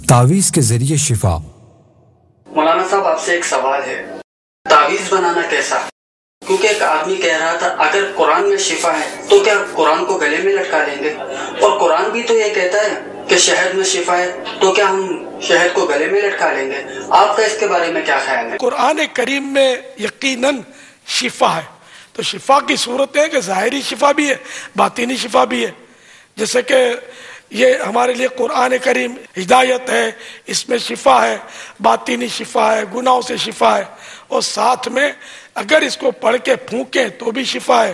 تعویذ کے ذریعے شفا۔ مولانا صاحب آپ سے ایک سوال ہے، تعویذ بنانا کیسا؟ کیونکہ ایک آدمی کہہ رہا تھا اگر قرآن میں شفا ہے تو کیا قرآن کو گلے میں لٹکا لیں گے؟ اور قرآن بھی تو یہ کہتا ہے کہ شہد میں شفا ہے، تو کیا ہم شہد کو گلے میں لٹکا لیں گے؟ آپ کا اس کے بارے میں کیا خیال ہے؟ قرآن کریم میں یقیناً شفا ہے، تو شفا کی صورت ہے کہ ظاہری شفا بھی ہے، باطنی شفا بھی ہے۔ جیسے کہ یہ ہمارے لیے قرآن کریم ہدایت ہے، اس میں شفا ہے، باطنی شفا ہے، گناہوں سے شفا ہے، اور ساتھ میں اگر اس کو پڑھ کے پھونکیں تو بھی شفا ہے،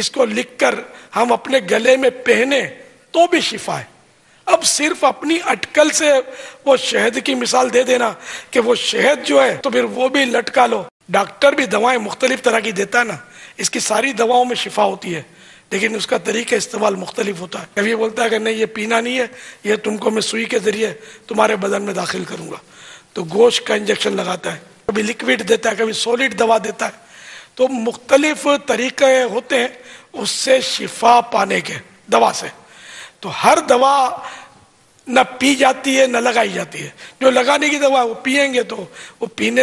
اس کو لکھ کر ہم اپنے گلے میں پہنے تو بھی شفا ہے۔ اب صرف اپنی اٹکل سے وہ شہد کی مثال دے دینا کہ وہ شہد جو ہے تو پھر وہ بھی لٹکا لو۔ ڈاکٹر بھی دوائیں مختلف طرح کی دیتا ہے نا، اس کی ساری دواؤں میں شفا ہوتی ہے، لیکن اس کا طریقہ استعمال مختلف ہوتا ہے۔ کبھی بولتا ہے کہ نہیں یہ پینا نہیں ہے، یہ تم کو میں سوئی کے ذریعے تمہارے بدن میں داخل کروں گا، تو گوشت کا انجیکشن لگاتا ہے، کبھی لکوڈ دیتا ہے، کبھی سولڈ دوا دیتا ہے، تو مختلف طریقے ہوتے ہیں اس سے شفا پانے کے، دوا سے۔ تو ہر دوا نہ پی جاتی ہے نہ لگائی جاتی ہے۔ جو لگانے کی دوا وہ پئیں گے تو وہ پینے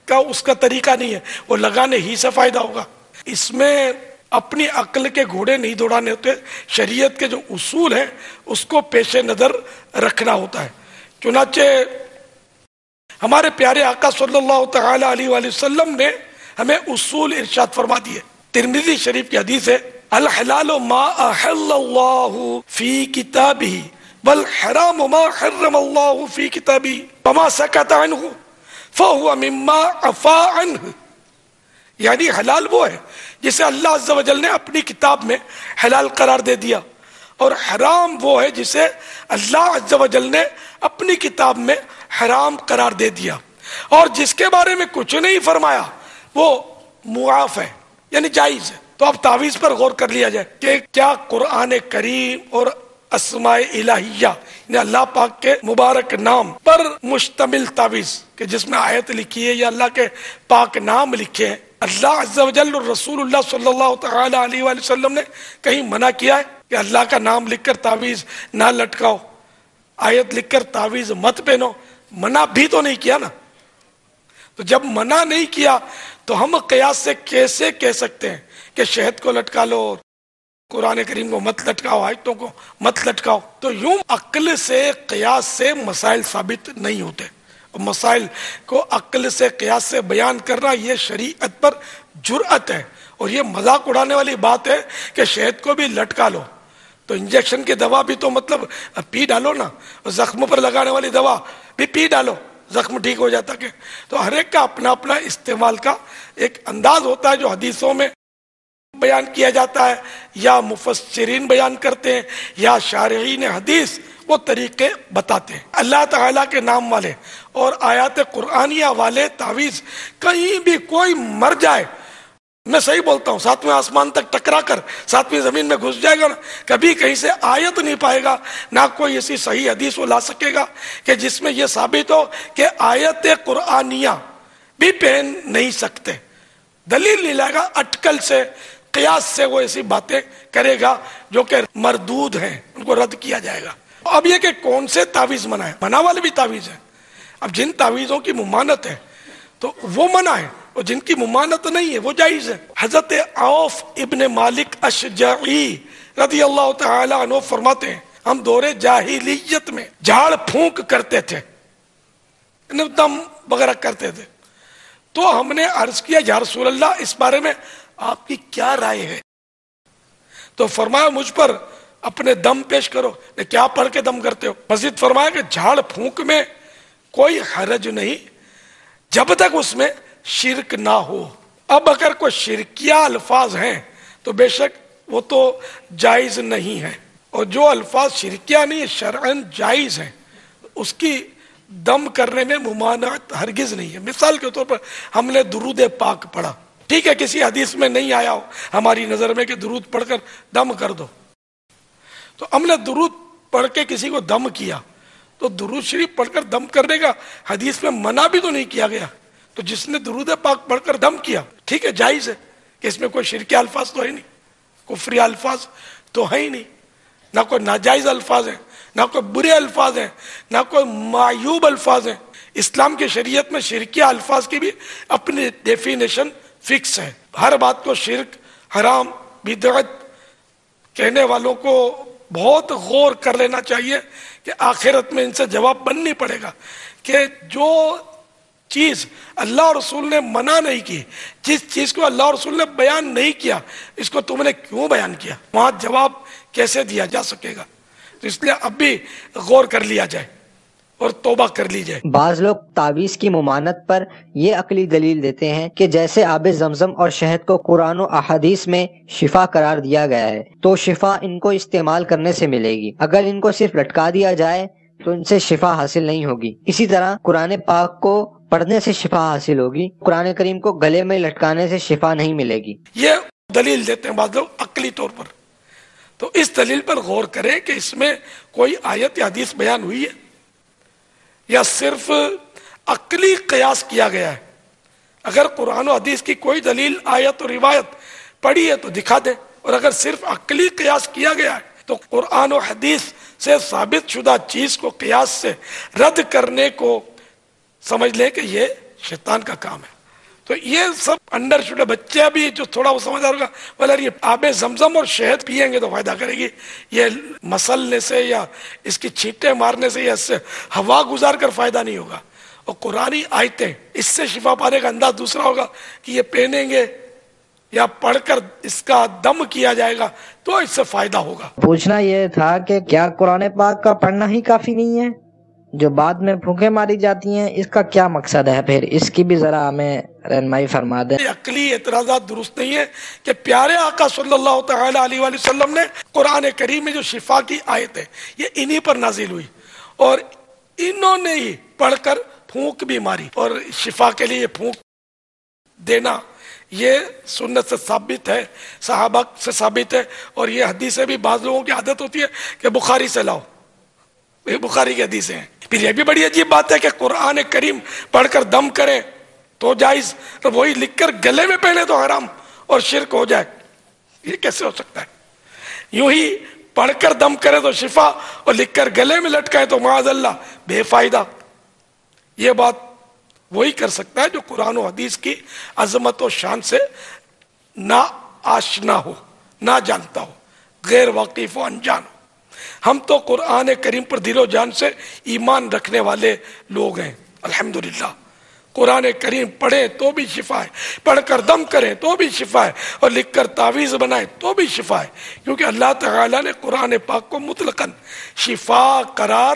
کا اس کا طریقہ نہیں ہے، وہ لگانے ہی سے فائدہ ہوگا۔ اس میں اپنی عقل کے گھوڑے نہیں دوڑانے ہوتے، شریعت کے جو اصول ہیں اس کو پیش نظر رکھنا ہوتا ہے۔ چنانچہ ہمارے پیارے آقا صلی اللہ تعالی علیہ وآلہ وسلم نے ہمیں اصول ارشاد فرما دیے۔ ترمذی شریف کی حدیث ہے، الحلال ما احل اللہ فی کتابہ والحرام ما حرم اللہ فی کتابہ وما سکت عنہ فہو مما عفا عنہ۔ یعنی حلال وہ ہے جسے اللہ عز و جل نے اپنی کتاب میں حلال قرار دے دیا، اور حرام وہ ہے جسے اللہ عز و جل نے اپنی کتاب میں حرام قرار دے دیا، اور جس کے بارے میں کچھ نہیں فرمایا وہ معاف ہے، یعنی جائز ہے۔ تو اب تعویذ پر غور کر لیا جائے کہ کیا قرآن کریم اور اسماء الہیہ یعنی اللہ پاک کے مبارک نام پر مشتمل تعویذ کہ جس میں آیت لکھی ہے یا اللہ کے پاک نام لکھے ہیں، اللہ عز و جل اور رسول اللہ صلی اللہ تعالی علیہ وآلہ وسلم نے کہیں منع کیا ہے کہ اللہ کا نام لکھ کر تعویذ نہ لٹکاؤ، آیت لکھ کر تعویذ مت پہنو؟ منع بھی تو نہیں کیا نا۔ تو جب منع نہیں کیا تو ہم قیاس سے کیسے کہہ سکتے ہیں کہ شہد کو لٹکا لو، قرآن کریم کو مت لٹکاؤ، آیتوں کو مت لٹکاؤ؟ تو یوں عقل سے قیاس سے مسائل ثابت نہیں ہوتے، مسائل کو عقل سے قیاس سے بیان کرنا یہ شریعت پر جرأت ہے، اور یہ مذاق اڑانے والی بات ہے کہ شہد کو بھی لٹکا لو۔ تو انجیکشن کی دوا بھی تو مطلب پی ڈالو نا، زخم پر لگانے والی دوا بھی پی ڈالو، زخم ٹھیک ہو جاتا کہ۔ تو ہر ایک کا اپنا اپنا استعمال کا ایک انداز ہوتا ہے جو حدیثوں میں بیان کیا جاتا ہے، یا مفسرین بیان کرتے ہیں، یا شارحین حدیث وہ طریقے بتاتے ہیں۔ اللہ تعالیٰ کے نام والے اور آیات قرآنیہ والے تعویذ کہیں بھی کوئی مر جائے، میں صحیح بولتا ہوں، ساتویں آسمان تک ٹکرا کر ساتویں زمین میں گھس جائے گا نا، کبھی کہیں سے آیت نہیں پائے گا، نہ کوئی ایسی صحیح حدیث وہ لا سکے گا کہ جس میں یہ ثابت ہو کہ آیت قرآنیہ بھی پہن نہیں سکتے۔ دلیل نہیں لائے گا، اٹکل سے قیاس سے وہ ایسی باتیں کرے گا جو کہ مردود ہیں، ان کو رد کیا جائے گا۔ اب یہ کہ کون سے تعویذ منع ہے؟ منع والے بھی تعویذ ہیں۔ اب جن تعویذوں کی ممانت ہے تو وہ منع ہے، اور جن کی ممانت نہیں ہے وہ جائز ہے۔ حضرت عوف ابن مالک اشجعی رضی اللہ تعالی عنہ فرماتے ہیں، ہم دور جاہلیت میں جھاڑ پھونک کرتے تھے، دم وغیرہ کرتے تھے، تو ہم نے عرض کیا یا رسول اللہ اس بارے میں آپ کی کیا رائے ہے؟ تو فرمایا مجھ پر اپنے دم پیش کرو۔ نے کیا پڑھ کے دم کرتے ہو؟ مزید فرمایا کہ جھاڑ پھونک میں کوئی حرج نہیں جب تک اس میں شرک نہ ہو۔ اب اگر کوئی شرکیہ الفاظ ہیں تو بے شک وہ تو جائز نہیں ہے، اور جو الفاظ شرکیہ نہیں شرعاً جائز ہیں اس کی دم کرنے میں ممانعت ہرگز نہیں ہے۔ مثال کے طور پر ہم نے درود پاک پڑھا، ٹھیک ہے، کسی حدیث میں نہیں آیا ہو ہماری نظر میں کہ درود پڑھ کر دم کر دو، تو ہم نے درود پڑھ کے کسی کو دم کیا، تو درود شریف پڑھ کر دم کرنے کا حدیث میں منع بھی تو نہیں کیا گیا، تو جس نے درود پاک پڑھ کر دم کیا ٹھیک ہے جائز ہے، کہ اس میں کوئی شرکی الفاظ تو ہے نہیں، کفری الفاظ تو ہے ہی نہیں، نہ کوئی ناجائز الفاظ ہیں، نہ کوئی برے الفاظ ہیں، نہ کوئی معیوب الفاظ ہیں۔ اسلام کی شریعت میں شرکیہ الفاظ کی بھی اپنی ڈیفینیشن فکس ہے۔ ہر بات کو شرک، حرام، بدعت کہنے والوں کو بہت غور کر لینا چاہیے کہ آخرت میں ان سے جواب بننی پڑے گا کہ جو چیز اللہ اور رسول نے منع نہیں کی، جس چیز کو اللہ اور رسول نے بیان نہیں کیا، اس کو تم نے کیوں بیان کیا؟ وہاں جواب کیسے دیا جا سکے گا؟ تو اس لیے اب بھی غور کر لیا جائے اور توبہ کر لی جائے۔ بعض لوگ تعویذ کی ممانت پر یہ عقلی دلیل دیتے ہیں کہ جیسے آب زمزم اور شہد کو قرآن و احادیث میں شفا قرار دیا گیا ہے تو شفا ان کو استعمال کرنے سے ملے گی، اگر ان کو صرف لٹکا دیا جائے تو ان سے شفا حاصل نہیں ہوگی۔ اسی طرح قرآن پاک کو پڑھنے سے شفا حاصل ہوگی، قرآن کریم کو گلے میں لٹکانے سے شفا نہیں ملے گی۔ یہ دلیل دیتے ہیں بعض لوگ عقلی طور پر، تو اس دلیل پر غور کریں کہ اس میں کوئی آیت یا حدیث بیان ہوئی ہے یا صرف عقلی قیاس کیا گیا ہے۔ اگر قرآن و حدیث کی کوئی دلیل، آیت اور روایت پڑھی ہے تو دکھا دے، اور اگر صرف عقلی قیاس کیا گیا ہے تو قرآن و حدیث سے ثابت شدہ چیز کو قیاس سے رد کرنے کو سمجھ لیں کہ یہ شیطان کا کام ہے۔ تو یہ سب انڈر شوڈ بچے بھی جو تھوڑا وہ سمجھ آئے گا، بولے یہ آب زمزم اور شہد پیئیں گے تو فائدہ کرے گی، یہ مسلنے سے یا اس کی چھینٹیں مارنے سے یا اس سے ہوا گزار کر فائدہ نہیں ہوگا۔ اور قرآنی آیتیں اس سے شفا پانے کا انداز دوسرا ہوگا کہ یہ پہنیں گے یا پڑھ کر اس کا دم کیا جائے گا تو اس سے فائدہ ہوگا۔ پوچھنا یہ تھا کہ کیا قرآن پاک کا پڑھنا ہی کافی نہیں ہے؟ جو بعد میں پھونکیں ماری جاتی ہیں، اس کا کیا مقصد ہے؟ پھر اس کی بھی ذرا ہمیں رہنمائی فرما دیں۔ عقلی اعتراضات درست نہیں ہے کہ پیارے آقا صلی اللہ تعالی علیہ وآلہ وسلم نے قرآن کریم میں جو شفا کی آیت ہے یہ انہی پر نازل ہوئی، اور انہوں نے ہی پڑھ کر پھونک بھی ماری، اور شفا کے لیے پھونک دینا یہ سنت سے ثابت ہے، صحابہ سے ثابت ہے، اور یہ حدیثیں بھی بعض لوگوں کی عادت ہوتی ہے کہ بخاری سے لاؤ، یہ بخاری کی حدیثیں ہیں۔ پھر یہ بھی بڑی عجیب بات ہے کہ قرآن کریم پڑھ کر دم کرے تو جائز، تو وہی لکھ کر گلے میں پہنے تو حرام اور شرک ہو جائے، یہ کیسے ہو سکتا ہے؟ یوں ہی پڑھ کر دم کرے تو شفا، اور لکھ کر گلے میں لٹکائے تو معاذ اللہ بے فائدہ۔ یہ بات وہی کر سکتا ہے جو قرآن و حدیث کی عظمت و شان سے نہ آشنا ہو، نہ جانتا ہو، غیر واقف و انجان ہو۔ ہم تو قرآن کریم پر دل و جان سے ایمان رکھنے والے لوگ ہیں، الحمدللہ۔ قرآن کریم پڑھیں تو بھی شفا ہے، پڑھ کر دم کریں تو بھی شفا ہے، اور لکھ کر تعویذ بنائیں تو بھی شفا ہے، کیونکہ اللہ تعالیٰ نے قرآن پاک کو مطلقاً شفا قرار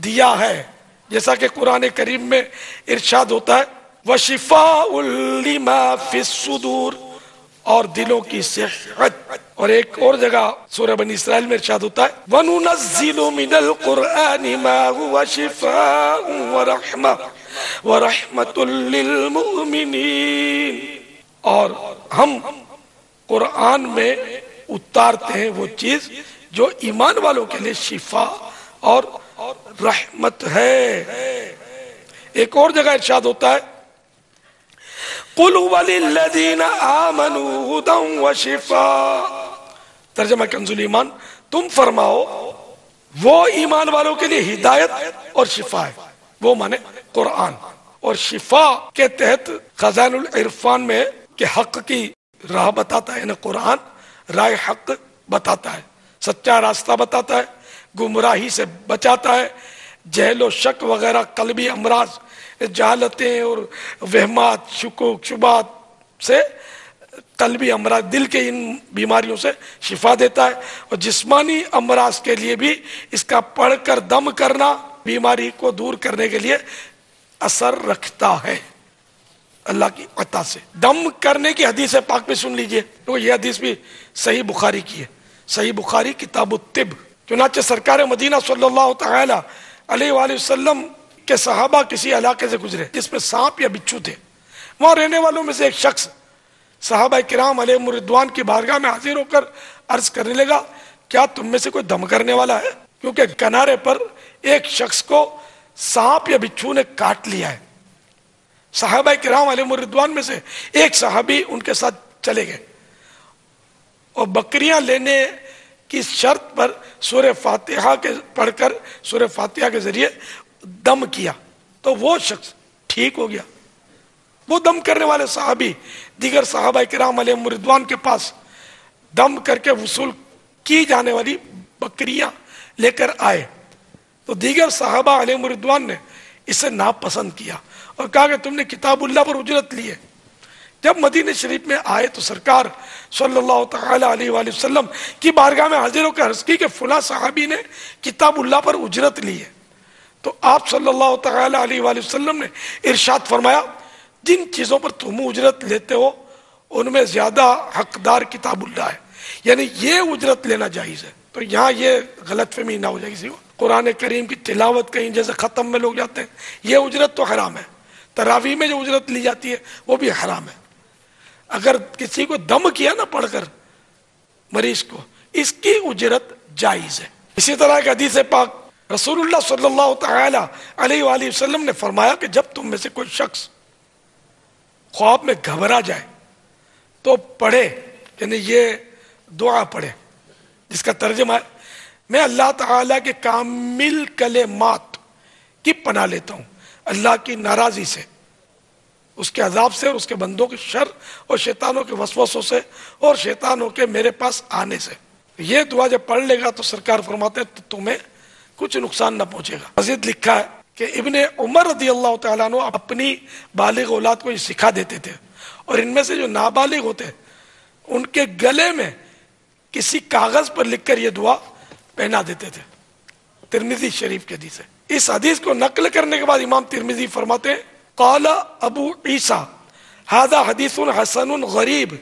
دیا ہے، جیسا کہ قرآن کریم میں ارشاد ہوتا ہے وَشِفَاءٌ لِمَا فِي الصُّدُورِ، اور دلوں کی صحت۔ اور ایک اور جگہ سورہ بنی اسرائیل میں ارشاد ہوتا ہے وَنُنَزِّلُ مِنَ الْقُرْآنِ مَا هُوَ شِفَاءٌ وَرَحْمَةٌ لِّلْمُؤْمِنِينَ، اور ہم قرآن میں اتارتے ہیں وہ چیز جو ایمان والوں کے لیے شفا اور رحمت ہے۔ ایک اور جگہ ارشاد ہوتا ہے قُلْ هُوَ لِلَّذِينَ آمَنُوا هُدًى وَشِفَاءٌ، ترجمہ کنز ایمان، تم فرماؤ وہ ایمان والوں کے لیے ہدایت اور شفا ہے، وہ مانے قرآن، اور شفا کے تحت خزائن العرفان میں کہ حق کی راہ بتاتا ہے، یعنی قرآن راہ حق بتاتا ہے، سچا راستہ بتاتا ہے، گمراہی سے بچاتا ہے، جہل و شک وغیرہ قلبی امراض، جہالتیں اور وہمات، شکوک شبہات سے، قلبی امراض دل کے ان بیماریوں سے شفا دیتا ہے، اور جسمانی امراض کے لیے بھی اس کا پڑھ کر دم کرنا بیماری کو دور کرنے کے لیے اثر رکھتا ہے اللہ کی عطا سے۔ دم کرنے کی حدیث پاک بھی سن لیجئے، تو یہ حدیث بھی صحیح بخاری کی ہے، صحیح بخاری کتاب الطب۔ چنانچہ سرکار مدینہ صلی اللہ تعالی علیہ وآلہ وسلم کے صحابہ کسی علاقے سے گزرے جس میں سانپ یا بچھو تھے، وہاں رہنے والوں میں سے ایک شخص صحابہ کرام علیہم الرضوان کی بارگاہ میں حاضر ہو کر عرض کرنے لگا کیا تم میں سے کوئی دم کرنے والا ہے؟ کیونکہ کنارے پر ایک شخص کو سانپ یا بچھو نے کاٹ لیا ہے۔ صحابہ کرام علیہم الرضوان میں سے ایک صحابی ان کے ساتھ چلے گئے اور بکریاں لینے کی شرط پر سورہ فاتحہ کے پڑھ کر سورہ فاتحہ کے ذریعے دم کیا تو وہ شخص ٹھیک ہو گیا۔ وہ دم کرنے والے صحابی دیگر صحابہ کرام علیہم رضوان کے پاس دم کر کے وصول کی جانے والی بکریاں لے کر آئے تو دیگر صحابہ علیہم رضوان نے اسے ناپسند کیا اور کہا کہ تم نے کتاب اللہ پر اجرت لی ہے۔ جب مدینہ شریف میں آئے تو سرکار صلی اللہ تعالی علیہ وآلہ وسلم کی بارگاہ میں حاضر ہو کر عرض کی کہ فلاں صحابی نے کتاب اللہ پر اجرت لی ہے۔ تو آپ صلی اللہ تعالی علیہ وآلہ وسلم نے ارشاد فرمایا جن چیزوں پر تم اجرت لیتے ہو ان میں زیادہ حقدار کتاب اللہ ہے، یعنی یہ اجرت لینا جائز ہے۔ تو یہاں یہ غلط فہمی نہ ہو جائے کسی کو، قرآن کریم کی تلاوت کہیں جیسے ختم میں لوگ جاتے ہیں یہ اجرت تو حرام ہے، تراویح میں جو اجرت لی جاتی ہے وہ بھی حرام ہے۔ اگر کسی کو دم کیا نا پڑھ کر مریض کو، اس کی اجرت جائز ہے۔ اسی طرح ایک حدیث پاک رسول اللہ صلی اللہ تعالی علیہ وآلہ وسلم نے فرمایا کہ جب تم میں سے کوئی شخص خواب میں گھبرا جائے تو پڑھے، یعنی یہ دعا پڑھے جس کا ترجمہ ہے میں اللہ تعالیٰ کے کامل کلمات کی پناہ لیتا ہوں اللہ کی ناراضی سے، اس کے عذاب سے اور اس کے بندوں کے شر اور شیطانوں کے وسوسوں سے اور شیطانوں کے میرے پاس آنے سے۔ یہ دعا جب پڑھ لے گا تو سرکار فرماتے ہیں تو تمہیں کچھ نقصان نہ پہنچے گا۔ مزید لکھا ہے کہ ابن عمر رضی اللہ تعالیٰ عنہ اپنی بالغ اولاد کو یہ سکھا دیتے تھے اور ان میں سے جو نابالغ ہوتے ان کے گلے میں کسی کاغذ پر لکھ کر یہ دعا پہنا دیتے تھے۔ ترمذی شریف کی حدیث ہے۔ اس حدیث کو نقل کرنے کے بعد امام ترمذی فرماتے ہیں قال ابو عیسیٰ ھذا حدیث حسن غریب،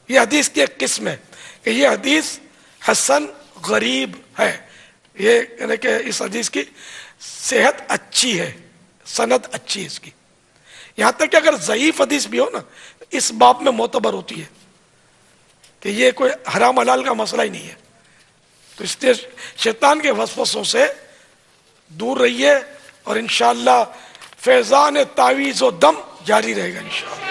یہ حدیث کی ایک قسم ہے کہ یہ حدیث حسن غریب ہے، یہ یعنی کہ اس حدیث کی صحت اچھی ہے، سند اچھی ہے اس کی، یہاں تک کہ اگر ضعیف حدیث بھی ہو نا اس باب میں معتبر ہوتی ہے کہ یہ کوئی حرام حلال کا مسئلہ ہی نہیں ہے۔ تو اس لیے شیطان کے وسوسوں سے دور رہیے اور انشاءاللہ فیضان تعویذ و دم جاری رہے گا انشاءاللہ۔